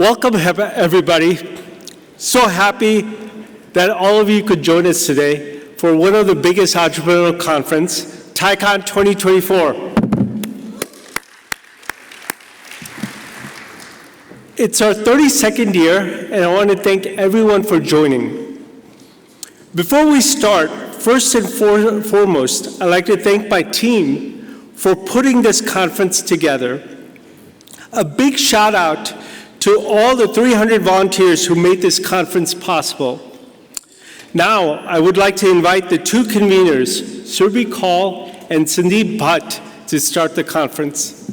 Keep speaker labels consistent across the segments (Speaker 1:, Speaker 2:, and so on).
Speaker 1: Welcome, everybody. So happy that all of you could join us today for one of the biggest entrepreneurial conference, TiEcon 2024. It's our 32nd year, and I want to thank everyone for joining. Before we start, first and foremost, I'd like to thank my team for putting this conference together. A big shout out to all the 300 volunteers who made this conference possible. Now, I would like to invite the two conveners, Surbhi Kaul and Sandeep Bhat, to start the conference.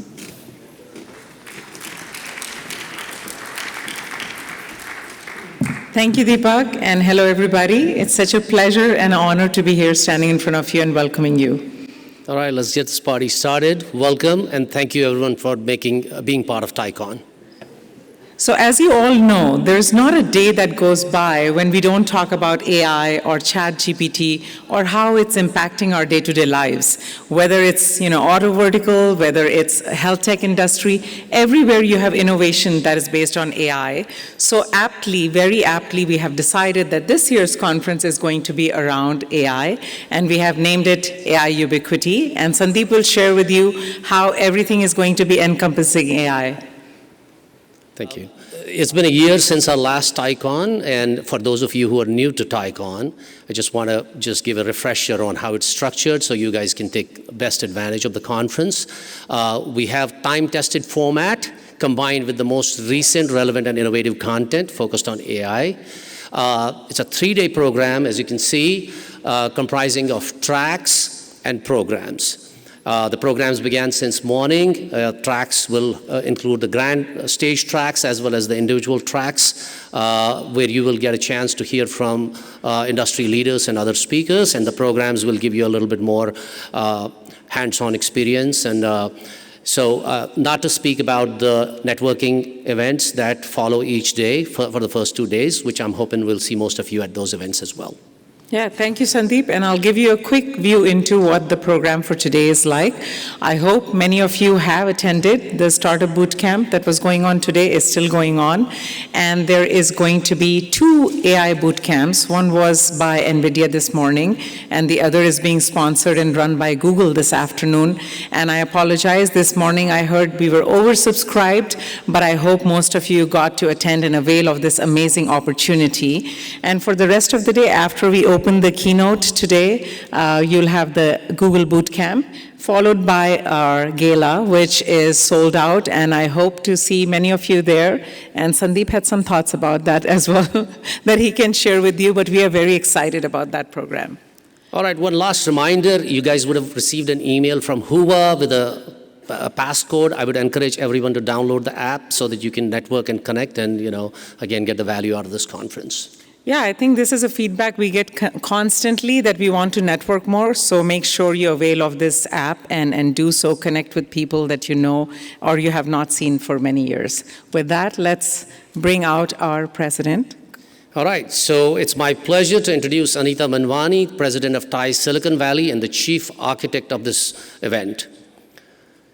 Speaker 2: Thank you, Deepak, and hello, everybody. It's such a pleasure and honor to be here standing in front of you and welcoming you.
Speaker 3: All right, let's get this party started. Welcome, and thank you, everyone, for being part of TiEcon.
Speaker 2: So as you all know, there's not a day that goes by when we don't talk about AI or ChatGPT or how it's impacting our day-to-day lives. Whether it's auto vertical, whether it's health tech industry, everywhere you have innovation that is based on AI. So aptly, very aptly, we have decided that this year's conference is going to be around AI, and we have named it AI Ubiquity. And Sandeep will share with you how everything is going to be encompassing AI.
Speaker 3: Thank you. It's been a year since our last TiEcon, and for those of you who are new to TiEcon, I just want to give a refresher on how it's structured so you guys can take best advantage of the conference. We have time-tested format combined with the most recent, relevant, and innovative content focused on AI. It's a 3-day program, as you can see, comprising of tracks and programs. The programs began since morning. Tracks will include the grand stage tracks as well as the individual tracks, where you will get a chance to hear from industry leaders and other speakers, and the programs will give you a little bit more hands-on experience. And not to speak about the networking events that follow each day for the first 2 days, which I'm hoping we'll see most of you at those events as well.
Speaker 2: Yeah, thank you, Sandeep. And I'll give you a quick view into what the program for today is like. I hope many of you have attended the startup boot camp that was going on today, is still going on. And there is going to be 2 AI boot camps. One was by NVIDIA this morning, and the other is being sponsored and run by Google this afternoon. And I apologize, this morning I heard we were oversubscribed, but I hope most of you got to attend and avail of this amazing opportunity. And for the rest of the day, after we open the keynote today, you'll have the Google Bootcamp, followed by our gala, which is sold out, and I hope to see many of you there. And Sandeep had some thoughts about that as well that he can share with you, but we are very excited about that program.
Speaker 3: All right, one last reminder. You guys would have received an email from Hoover with a passcode. I would encourage everyone to download the app so that you can network and connect and, again, get the value out of this conference.
Speaker 2: Yeah, I think this is a feedback we get constantly that we want to network more, so make sure you avail of this app and do so, connect with people that you know or you have not seen for many years. With that, let's bring out our president.
Speaker 3: All right, so it's my pleasure to introduce Anita Manwani, president of TiE Silicon Valley and the chief architect of this event.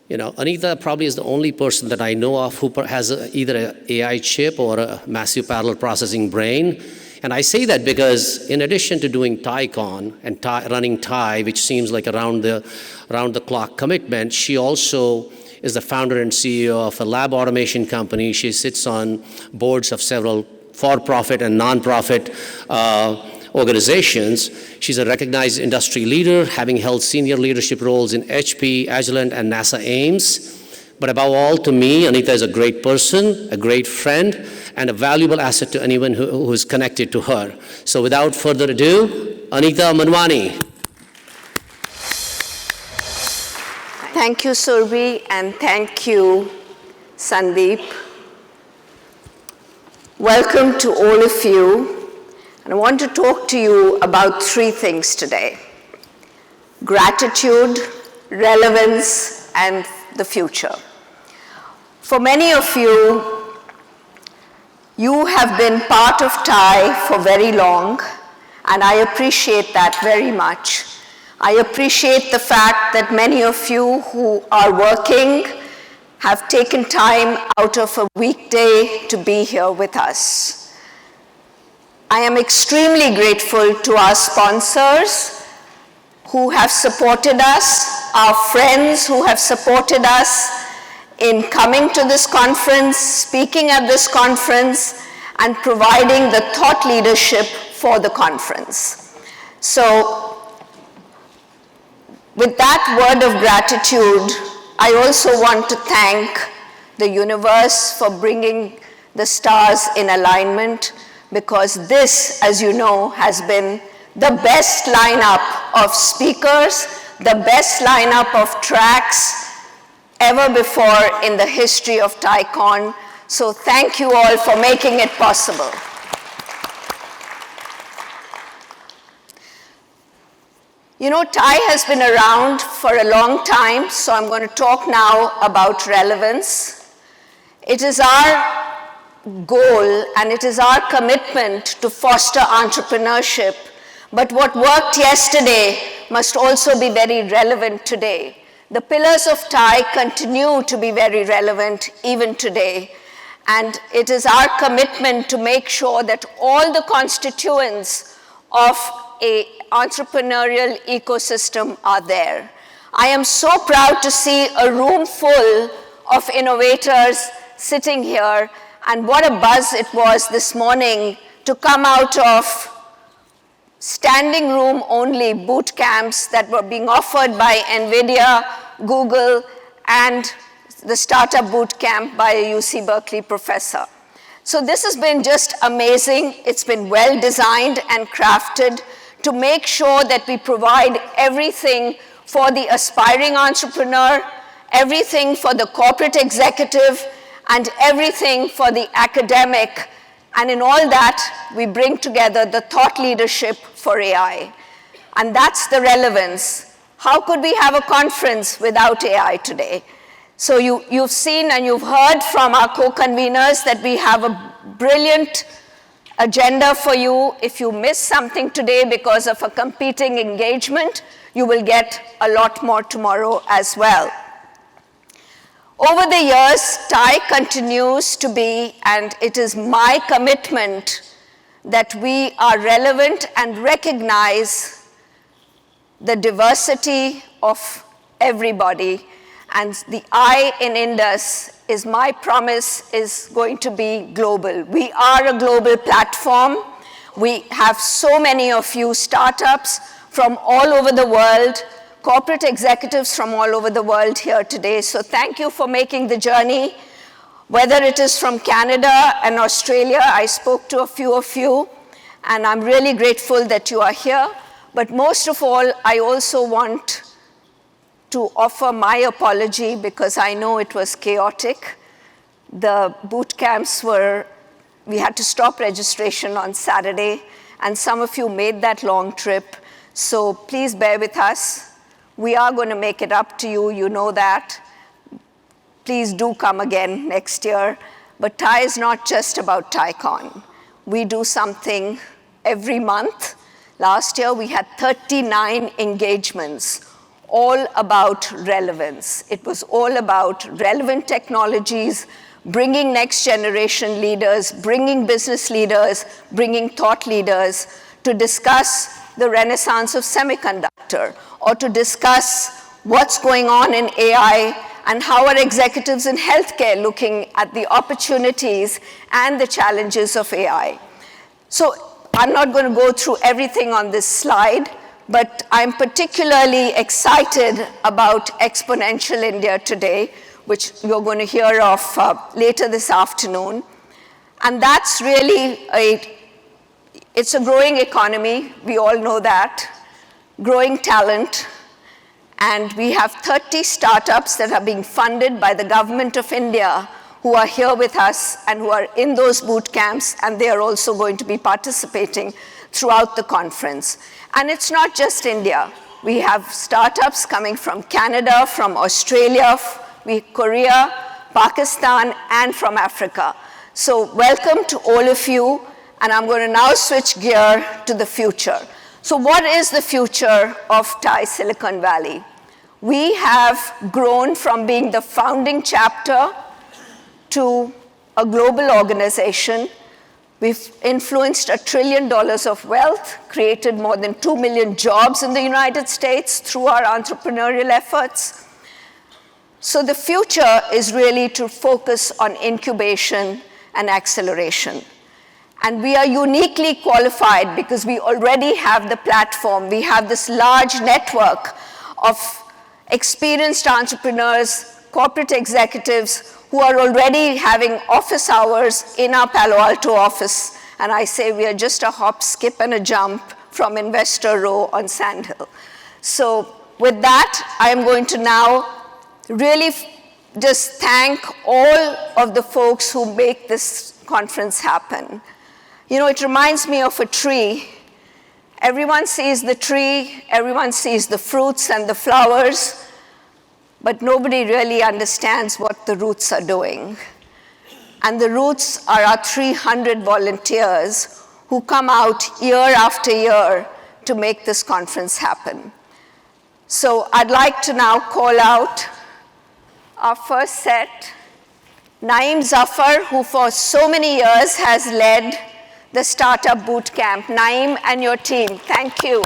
Speaker 3: Anita probably is the only person that I know of who has either an AI chip or a massive parallel processing brain. And I say that because in addition to doing TiEcon and running TiE, which seems like a round-the-clock commitment, she also is the founder and CEO of a lab automation company. She sits on boards of several for-profit and non-profit organizations. She's a recognized industry leader, having held senior leadership roles in HP, Agilent, and NASA Ames. But above all, to me, Anita is a great person, a great friend, and a valuable asset to anyone who is connected to her. So without further ado, Anita Manwani.
Speaker 4: Thank you, Surbhi, and thank you, Sandeep. Welcome to all of you. And I want to talk to you about 3 things today: gratitude, relevance, and the future. For many of you, you have been part of TiE for very long, and I appreciate that very much. I appreciate the fact that many of you who are working have taken time out of a weekday to be here with us. I am extremely grateful to our sponsors who have supported us, our friends who have supported us in coming to this conference, speaking at this conference, and providing the thought leadership for the conference. So, with that word of gratitude, I also want to thank the universe for bringing the stars in alignment, because this, as you know, has been the best lineup of speakers, the best lineup of tracks ever before in the history of TiEcon. So thank you all for making it possible. You know, TI has been around for a long time, so I'm going to talk now about relevance. It is our goal and it is our commitment to foster entrepreneurship, but what worked yesterday must also be very relevant today. The pillars of TI continue to be very relevant even today, and it is our commitment to make sure that all the constituents of an entrepreneurial ecosystem are there. I am so proud to see a room full of innovators sitting here, and what a buzz it was this morning to come out of standing room only boot camps that were being offered by NVIDIA, Google, and the startup boot camp by a UC Berkeley professor. So this has been just amazing. It's been well designed and crafted to make sure that we provide everything for the aspiring entrepreneur, everything for the corporate executive, and everything for the academic. And in all that, we bring together the thought leadership for AI. And that's the relevance. How could we have a conference without AI today? So you've seen and you've heard from our co-conveners that we have a brilliant agenda for you. If you miss something today because of a competing engagement, you will get a lot more tomorrow as well. Over the years, TI continues to be, and it is my commitment that we are relevant and recognize the diversity of everybody. And the I in Indus is my promise is going to be global. We are a global platform. We have so many of you startups from all over the world, corporate executives from all over the world here today. So thank you for making the journey. Whether it is from Canada and Australia, I spoke to a few of you, and I'm really grateful that you are here. But most of all, I also want to offer my apology because I know it was chaotic. The boot camps we had to stop registration on Saturday, and some of you made that long trip. So please bear with us. We are going to make it up to you, you know that. Please do come again next year. But TI is not just about TiEcon. We do something every month. Last year we had 39 engagements, all about relevance. It was all about relevant technologies, bringing next generation leaders, bringing business leaders, bringing thought leaders to discuss the renaissance of semiconductor, or to discuss what's going on in AI and how are executives in healthcare looking at the opportunities and the challenges of AI. So I'm not going to go through everything on this slide, but I'm particularly excited about Exponential India today, which you're going to hear of later this afternoon. And that's really it's a growing economy, we all know that, growing talent, and we have 30 startups that are being funded by the government of India who are here with us and who are in those boot camps, and they are also going to be participating throughout the conference. And it's not just India. We have startups coming from Canada, from Australia, Korea, Pakistan, and from Africa. So welcome to all of you. And I'm going to now switch gear to the future. So what is the future of TI Silicon Valley? We have grown from being the founding chapter to a global organization. We've influenced $1 trillion of wealth, created more than 2 million jobs in the United States through our entrepreneurial efforts. So the future is really to focus on incubation and acceleration. And we are uniquely qualified because we already have the platform. We have this large network of experienced entrepreneurs, corporate executives who are already having office hours in our Palo Alto office. And I say we are just a hop, skip, and a jump from Investor Row on Sand Hill. So with that, I am going to now really just thank all of the folks who make this conference happen. You know, it reminds me of a tree. Everyone sees the tree, everyone sees the fruits and the flowers, but nobody really understands what the roots are doing. And the roots are our 300 volunteers who come out year after year to make this conference happen. So I'd like to now call out our first set, Naeem Zafar, who for so many years has led the Startup Boot Camp. Naeem and your team, thank you.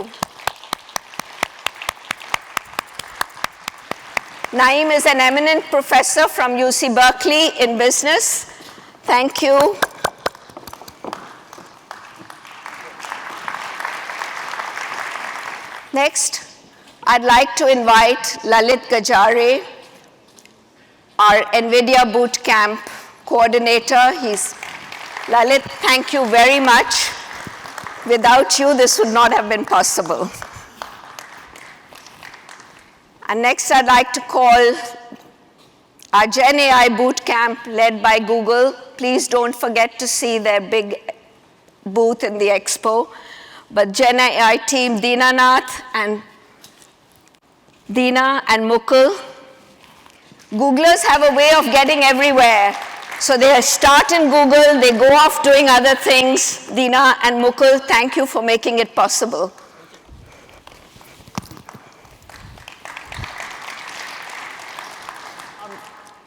Speaker 4: Naeem is an eminent professor from UC Berkeley in business. Thank you. Next, I'd like to invite Lalit Gajare, our NVIDIA Boot Camp coordinator. Lalit, thank you very much. Without you, this would not have been possible. And next, I'd like to call our Gen AI Boot Camp led by Google. Please don't forget to see their big booth in the expo. But Gen AI team, Dina and Mukul. Googlers have a way of getting everywhere. So they start in Google, they go off doing other things. Dina and Mukul, thank you for making it possible.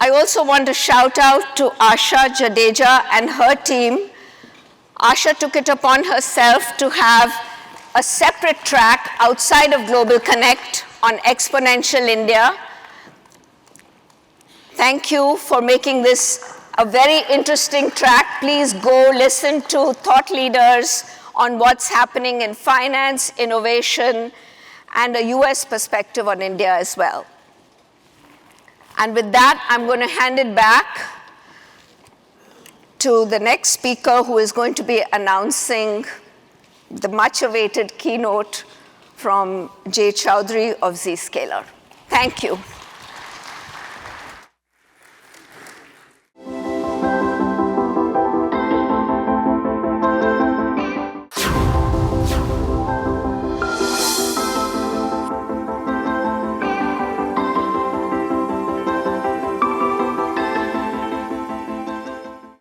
Speaker 4: I also want to shout out to Asha Jadeja and her team. Asha took it upon herself to have a separate track outside of Global Connect on Exponential India. Thank you for making this a very interesting track. Please go listen to thought leaders on what's happening in finance, innovation, and a US perspective on India as well. And with that, I'm going to hand it back to the next speaker, who is going to be announcing the much-awaited keynote from Jay Chowdhury of Zscaler. Thank you.